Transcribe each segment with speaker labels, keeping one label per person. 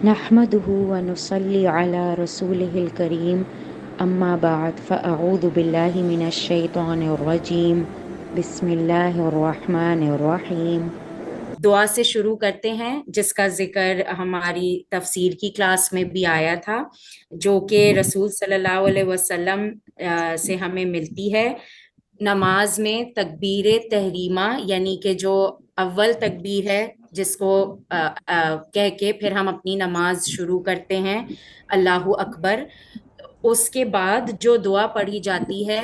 Speaker 1: نحمده ونصلي على رسوله الكريم اما بعد فاعوذ بالله من الشيطان الرجيم بسم الله الرحمن الرحیم۔
Speaker 2: دعا سے شروع کرتے ہیں جس کا ذکر ہماری تفسیر کی کلاس میں بھی آیا تھا، جو کہ رسول صلی اللہ علیہ وسلم سے ہمیں ملتی ہے۔ نماز میں تکبیر تحریمہ یعنی کہ جو اول تکبیر ہے جس کو کہہ کے پھر ہم اپنی نماز شروع کرتے ہیں، اللہ اکبر۔ اس کے بعد جو دعا پڑھی جاتی ہے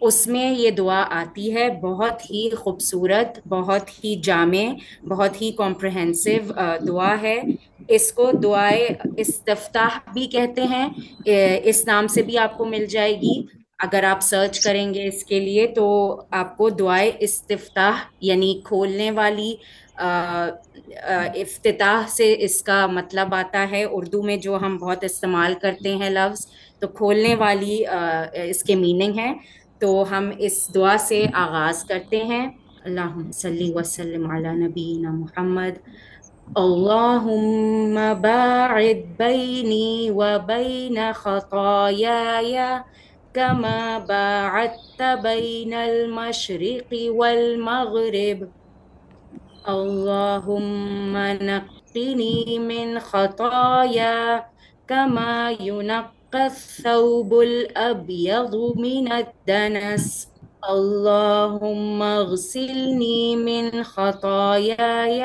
Speaker 2: اس میں یہ دعا آتی ہے، بہت ہی خوبصورت، بہت ہی جامع، بہت ہی کمپریہنسو دعا ہے۔ اس کو دعائے استفتاح بھی کہتے ہیں، اس نام سے بھی آپ کو مل جائے گی۔ اگر آپ سرچ کریں گے اس کے لیے تو آپ کو دعائے استفتاح یعنی کھولنے والی، افتتاح سے اس کا مطلب آتا ہے اردو میں جو ہم بہت استعمال کرتے ہیں لفظ، تو کھولنے والی اس کے میننگ ہے۔ تو ہم اس دعا سے آغاز کرتے ہیں، اللہم صلی وسلم علی نبینا محمد۔ اللہم باعد بینی وبین خطایای کما باعدت بین المشرق والمغرب۔ اللہم نقنی من خطایا کما ينقى الثوب الأبيض من الدنس۔ اللهم اغسلني من خطاياي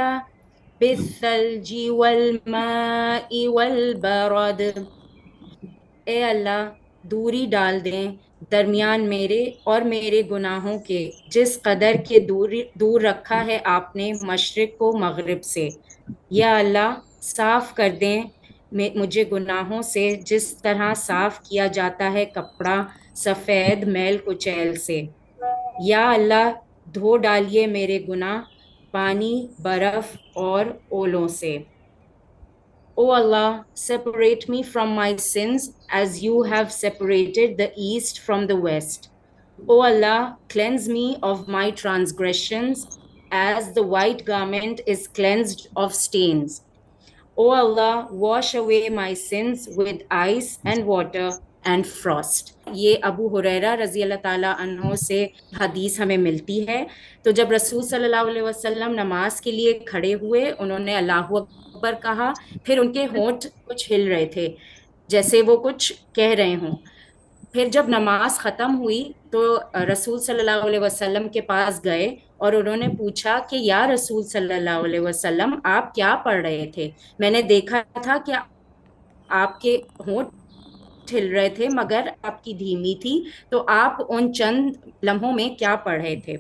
Speaker 2: بالثلج والماء والبرد۔ اے اللہ دوری ڈال دیں درمیان میرے اور میرے گناہوں کے، جس قدر کے دور رکھا ہے آپ نے مشرق کو مغرب سے۔ یا اللہ صاف کر دیں مجھے گناہوں سے جس طرح صاف کیا جاتا ہے کپڑا سفید میل کچیل سے۔ یا اللہ دھو ڈالیے میرے گناہ پانی، برف اور اولوں سے۔ O Allah, separate me from my sins as you have separated the east from the west. O Allah, cleanse me of my transgressions as the white garment is cleansed of stains. O Allah, wash away my sins with ice and water and frost۔ یہ ابو ہریرہ رضی اللہ تعالیٰ عنہ سے حدیث ہمیں ملتی ہے۔ تو جب رسول صلی اللہ علیہ وسلم نماز کے لیے کھڑے ہوئے، انہوں نے اللہ اکبر کہا، پھر ان کے ہونٹ کچھ ہل رہے تھے جیسے وہ کچھ کہہ رہے ہوں۔ پھر جب نماز ختم ہوئی تو رسول صلی اللہ علیہ وسلم کے پاس گئے اور انہوں نے پوچھا کہ یا رسول صلی اللہ علیہ وسلم آپ کیا پڑھ رہے تھے؟ میں نے دیکھا تھا کہ آپ کے ہونٹ ہل رہے تھے مگر آپ کی دھیمی تھی، تو آپ ان چند لمحوں میں کیا پڑھ رہے تھے؟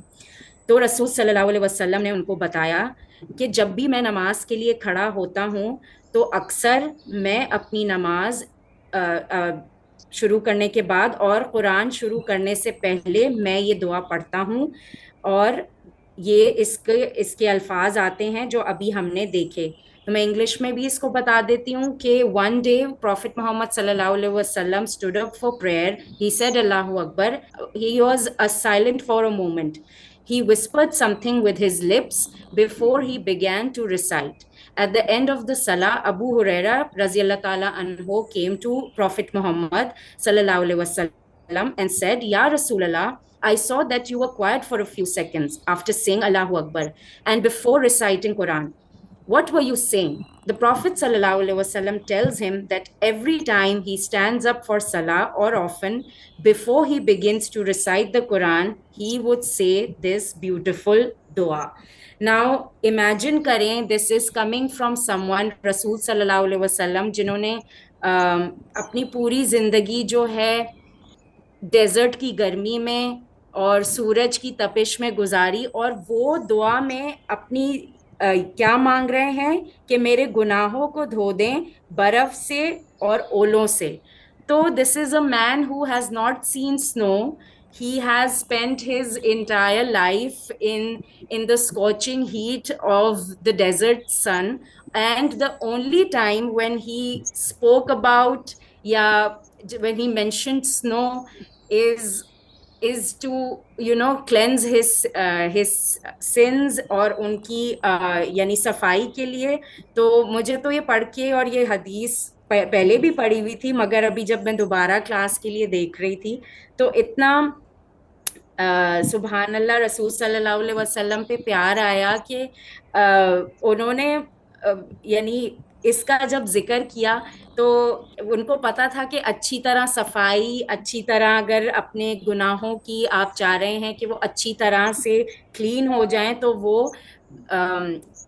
Speaker 2: تو رسول صلی اللہ علیہ وسلم نے ان کو بتایا کہ جب بھی میں نماز کے لیے کھڑا ہوتا ہوں تو اکثر میں اپنی نماز شروع کرنے کے بعد اور قرآن شروع کرنے سے پہلے میں یہ دعا پڑھتا ہوں، اور یہ اس کے الفاظ آتے ہیں جو ابھی ہم نے دیکھے۔ تو میں انگلش میں بھی اس کو بتا دیتی ہوں کہ ون ڈے پروفٹ محمد صلی اللہ علیہ وسلم stood up for prayer. He said Allah Akbar. He was silent for a moment. He whispered something with his lips before he began to recite. At the end of the salah, Abu Huraira رضی اللہ تعالیٰ عنہ came to Prophet Muhammad صلی اللہ علیہ وسلم and said, Ya Rasulullah, I saw that you were quiet for a few seconds after saying Allahu Akbar and before reciting Quran. What were you saying? The Prophet sallallahu alaihi wasallam tells him that every time he stands up for salah or often before he begins to recite the Quran, he would say this beautiful dua. Now imagine کریں this is coming from someone رسول صلی اللہ علیہ وسلم جنہوں نے اپنی پوری زندگی جو ہے ڈیزرٹ کی گرمی میں اور سورج کی تپش میں گزاری، اور وہ دعا میں اپنی کیا مانگ رہے ہیں کہ میرے گناہوں کو دھو دیں برف سے اور اولوں سے۔ تو دس از اے مین ہو ہیز ناٹ سین سنو. He has spent his entire life in the scorching heat of the desert sun, and the only time when he spoke about, when he mentioned snow is is to cleanse his sins اور ان کی یعنی صفائی کے لیے. تو مجھے تو یہ پڑھ کے اور یہ حدیث پہلے بھی پڑھی ہوئی تھی، مگر ابھی جب میں دوبارہ کلاس کے لیے دیکھ رہی تھی تو اتنا سبحان اللہ رسول صلی اللہ علیہ وسلم پہ پیار آیا کہ انہوں نے یعنی اس کا جب ذکر کیا تو ان کو پتا تھا کہ اچھی طرح صفائی، اچھی طرح اگر اپنے گناہوں کی آپ چاہ رہے ہیں کہ وہ اچھی طرح سے کلین ہو جائیں تو وہ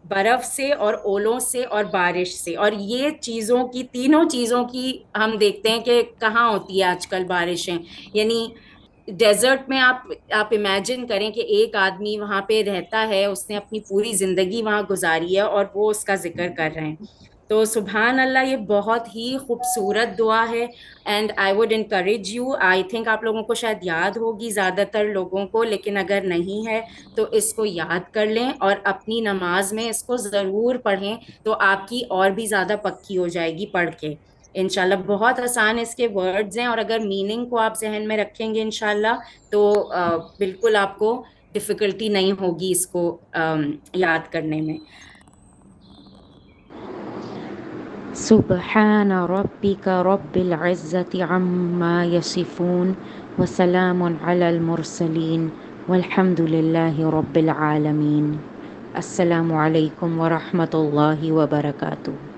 Speaker 2: برف سے اور اولوں سے اور بارش سے، اور یہ چیزوں کی، تینوں چیزوں کی ہم دیکھتے ہیں کہ کہاں ہوتی ہے آج کل بارشیں. یعنی ڈیزرٹ میں آپ امیجن کریں کہ ایک آدمی وہاں پہ رہتا ہے، اس نے اپنی پوری زندگی وہاں گزاری ہے اور وہ اس کا ذکر کر رہے ہیں. تو سبحان اللہ یہ بہت ہی خوبصورت دعا ہے. And I would encourage you, I think آپ لوگوں کو شاید یاد ہوگی زیادہ تر لوگوں کو، لیکن اگر نہیں ہے تو اس کو یاد کر لیں اور اپنی نماز میں اس کو ضرور پڑھیں، تو آپ کی اور بھی زیادہ پکی ہو جائے گی پڑھ کے انشاءاللہ. بہت آسان اس کے ورڈز ہیں، اور اگر میننگ کو آپ ذہن میں رکھیں گے انشاءاللہ تو بالکل آپ کو ڈفیکلٹی نہیں ہوگی اس کو یاد کرنے میں.
Speaker 1: سبحان ربك رب العزة عما يصفون وسلام على المرسلين والحمد لله رب العالمين. السلام علیکم ورحمۃ اللہ وبرکاتہ.